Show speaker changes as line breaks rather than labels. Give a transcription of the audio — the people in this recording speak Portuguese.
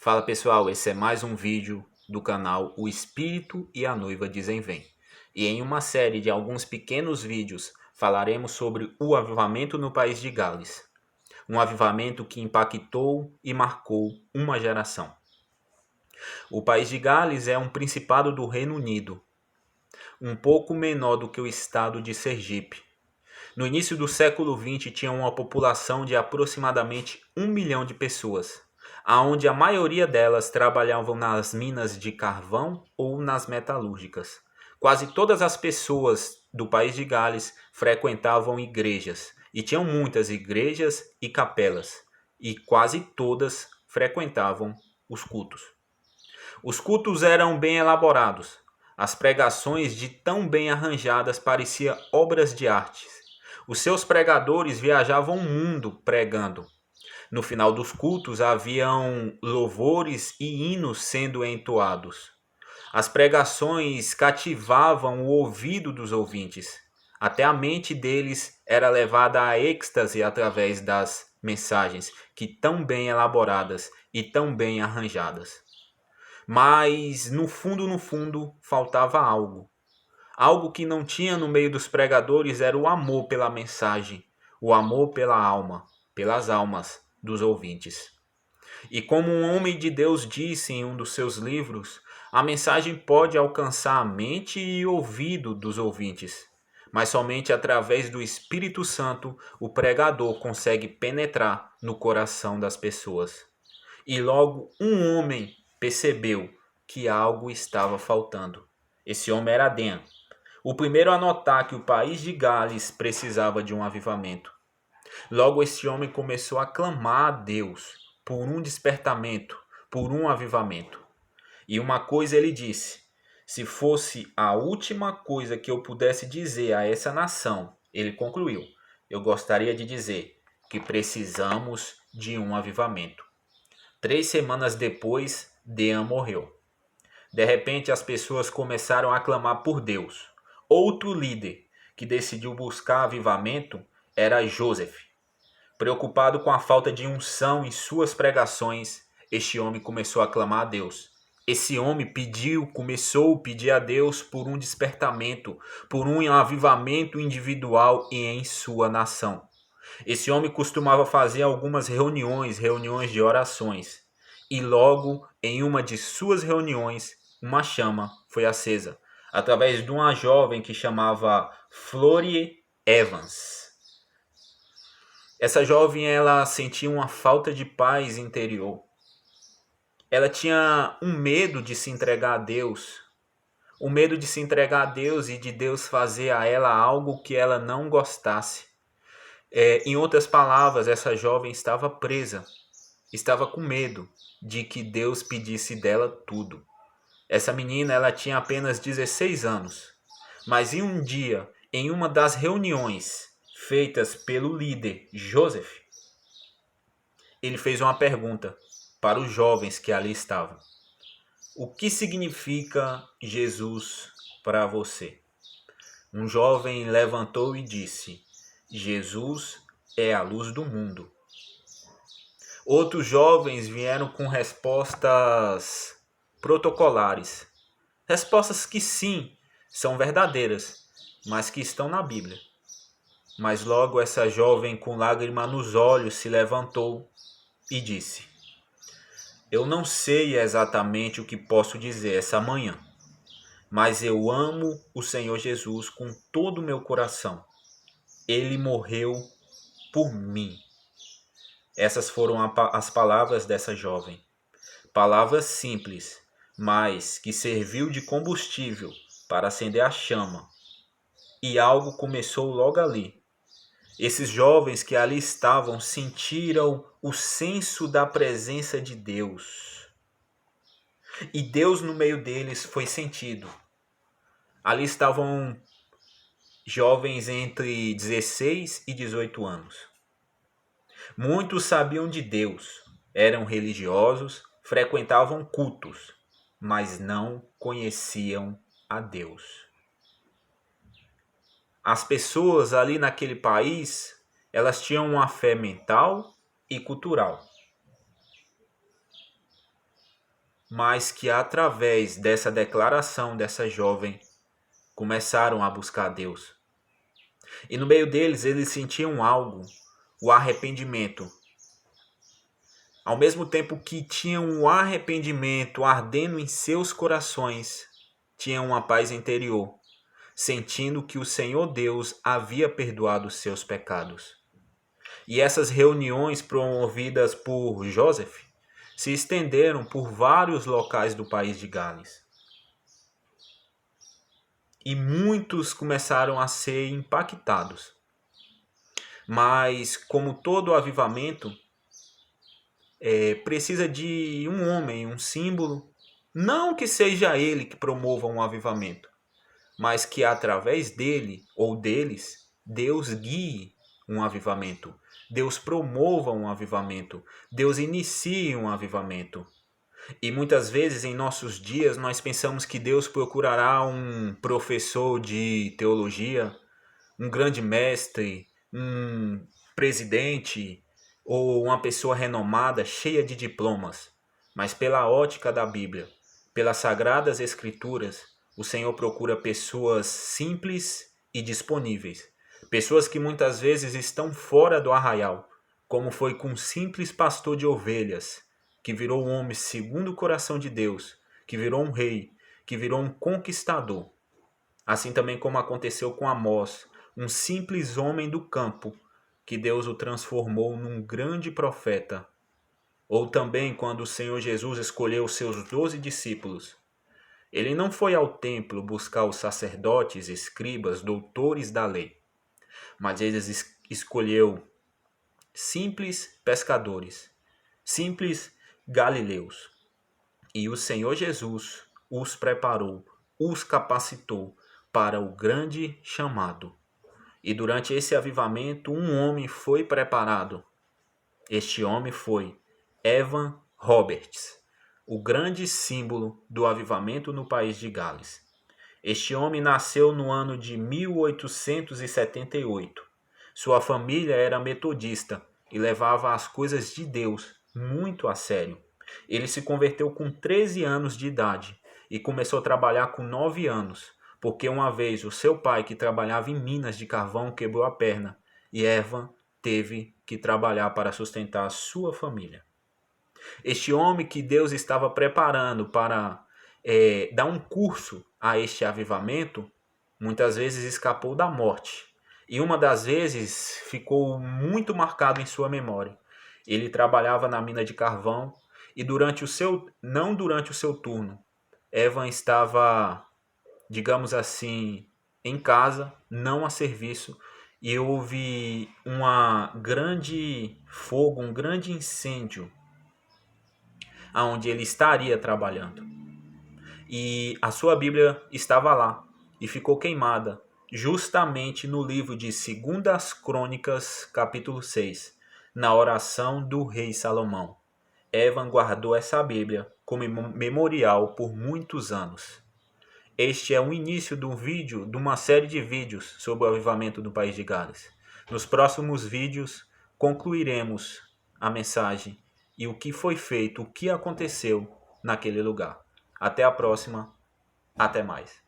Fala pessoal, esse é mais um vídeo do canal O Espírito e a Noiva Dizem Vem. E em uma série de alguns pequenos vídeos falaremos sobre o avivamento no país de Gales. Um avivamento que impactou e marcou uma geração. O país de Gales é um principado do Reino Unido, um pouco menor do que o estado de Sergipe. No início do século XX tinha uma população de aproximadamente 1 milhão de pessoas, aonde a maioria delas trabalhavam nas minas de carvão ou nas metalúrgicas. Quase todas as pessoas do país de Gales frequentavam igrejas, e tinham muitas igrejas e capelas, e quase todas frequentavam os cultos. Os cultos eram bem elaborados. As pregações de tão bem arranjadas pareciam obras de arte. Os seus pregadores viajavam o mundo pregando. No final dos cultos haviam louvores e hinos sendo entoados. As pregações cativavam o ouvido dos ouvintes. Até a mente deles era levada a êxtase através das mensagens que tão bem elaboradas e tão bem arranjadas. Mas no fundo, faltava algo. Algo que não tinha no meio dos pregadores era o amor pela mensagem, o amor pela alma, pelas almas dos ouvintes. E como um homem de Deus disse em um dos seus livros, a mensagem pode alcançar a mente e o ouvido dos ouvintes, mas somente através do Espírito Santo o pregador consegue penetrar no coração das pessoas. E logo um homem percebeu que algo estava faltando. Esse homem era Dean, o primeiro a notar que o país de Gales precisava de um avivamento. Logo esse homem começou a clamar a Deus por um despertamento, por um avivamento. E uma coisa ele disse: se fosse a última coisa que eu pudesse dizer a essa nação, ele concluiu, eu gostaria de dizer que precisamos de um avivamento. 3 semanas depois, Dean morreu. De repente as pessoas começaram a clamar por Deus. Outro líder que decidiu buscar avivamento era Joseph. Preocupado com a falta de unção em suas pregações, este homem começou a clamar a Deus. Esse homem começou a pedir a Deus por um despertamento, por um avivamento individual e em sua nação. Esse homem costumava fazer algumas reuniões de orações. E logo, em uma de suas reuniões, uma chama foi acesa, através de uma jovem que chamava Florie Evans. Essa jovem ela sentia uma falta de paz interior. Ela tinha um medo de se entregar a Deus. O medo de se entregar a Deus e de Deus fazer a ela algo que ela não gostasse. Em outras palavras, essa jovem estava presa. Estava com medo de que Deus pedisse dela tudo. Essa menina ela tinha apenas 16 anos. Mas em um dia, em uma das reuniões feitas pelo líder Joseph, ele fez uma pergunta para os jovens que ali estavam. O que significa Jesus para você? Um jovem levantou e disse: Jesus é a luz do mundo. Outros jovens vieram com respostas protocolares. Respostas que sim, são verdadeiras, mas que estão na Bíblia. Mas logo essa jovem com lágrima nos olhos se levantou e disse: eu não sei exatamente o que posso dizer essa manhã, mas eu amo o Senhor Jesus com todo o meu coração. Ele morreu por mim. Essas foram as palavras dessa jovem. Palavras simples, mas que serviu de combustível para acender a chama. E algo começou logo ali. Esses jovens que ali estavam sentiram o senso da presença de Deus. E Deus no meio deles foi sentido. Ali estavam jovens entre 16 e 18 anos. Muitos sabiam de Deus, eram religiosos, frequentavam cultos, mas não conheciam a Deus. As pessoas ali naquele país, elas tinham uma fé mental e cultural. mas que através dessa declaração dessa jovem começaram a buscar Deus. E no meio deles, eles sentiam algo, o arrependimento. Ao mesmo tempo que tinham o arrependimento ardendo em seus corações, tinham uma paz interior, sentindo que o Senhor Deus havia perdoado os seus pecados. E essas reuniões promovidas por Joseph se estenderam por vários locais do país de Gales. E muitos começaram a ser impactados. Mas, como todo avivamento, precisa de um homem, um símbolo. Não que seja ele que promova um avivamento, mas que através dele ou deles, Deus guie um avivamento. Deus promova um avivamento. Deus inicie um avivamento. E muitas vezes em nossos dias nós pensamos que Deus procurará um professor de teologia, um grande mestre, um presidente ou uma pessoa renomada, cheia de diplomas. Mas pela ótica da Bíblia, pelas sagradas escrituras, o Senhor procura pessoas simples e disponíveis. Pessoas que muitas vezes estão fora do arraial, como foi com um simples pastor de ovelhas, que virou um homem segundo o coração de Deus, que virou um rei, que virou um conquistador. Assim também como aconteceu com Amós, um simples homem do campo, que Deus o transformou num grande profeta. Ou também quando o Senhor Jesus escolheu os seus 12 discípulos. Ele não foi ao templo buscar os sacerdotes, escribas, doutores da lei, mas ele escolheu simples pescadores, simples galileus. E o Senhor Jesus os preparou, os capacitou para o grande chamado. E durante esse avivamento, um homem foi preparado. Este homem foi Evan Roberts, o grande símbolo do avivamento no país de Gales. Este homem nasceu no ano de 1878. Sua família era metodista e levava as coisas de Deus muito a sério. Ele se converteu com 13 anos de idade e começou a trabalhar com 9 anos, porque uma vez o seu pai, que trabalhava em minas de carvão, quebrou a perna e Evan teve que trabalhar para sustentar a sua família. Este homem que Deus estava preparando para dar um curso a este avivamento, muitas vezes escapou da morte. E uma das vezes ficou muito marcado em sua memória. Ele trabalhava na mina de carvão e não durante o seu turno, Evan estava, digamos assim, em casa, não a serviço, e houve uma grande fogo, um grande incêndio aonde ele estaria trabalhando. E a sua Bíblia estava lá e ficou queimada, justamente no livro de 2 Crônicas, capítulo 6, na oração do rei Salomão. Evan guardou essa Bíblia como memorial por muitos anos. Este é o início de uma série de vídeos sobre o avivamento do país de Gales. Nos próximos vídeos concluiremos a mensagem e o que foi feito, o que aconteceu naquele lugar. Até a próxima, até mais.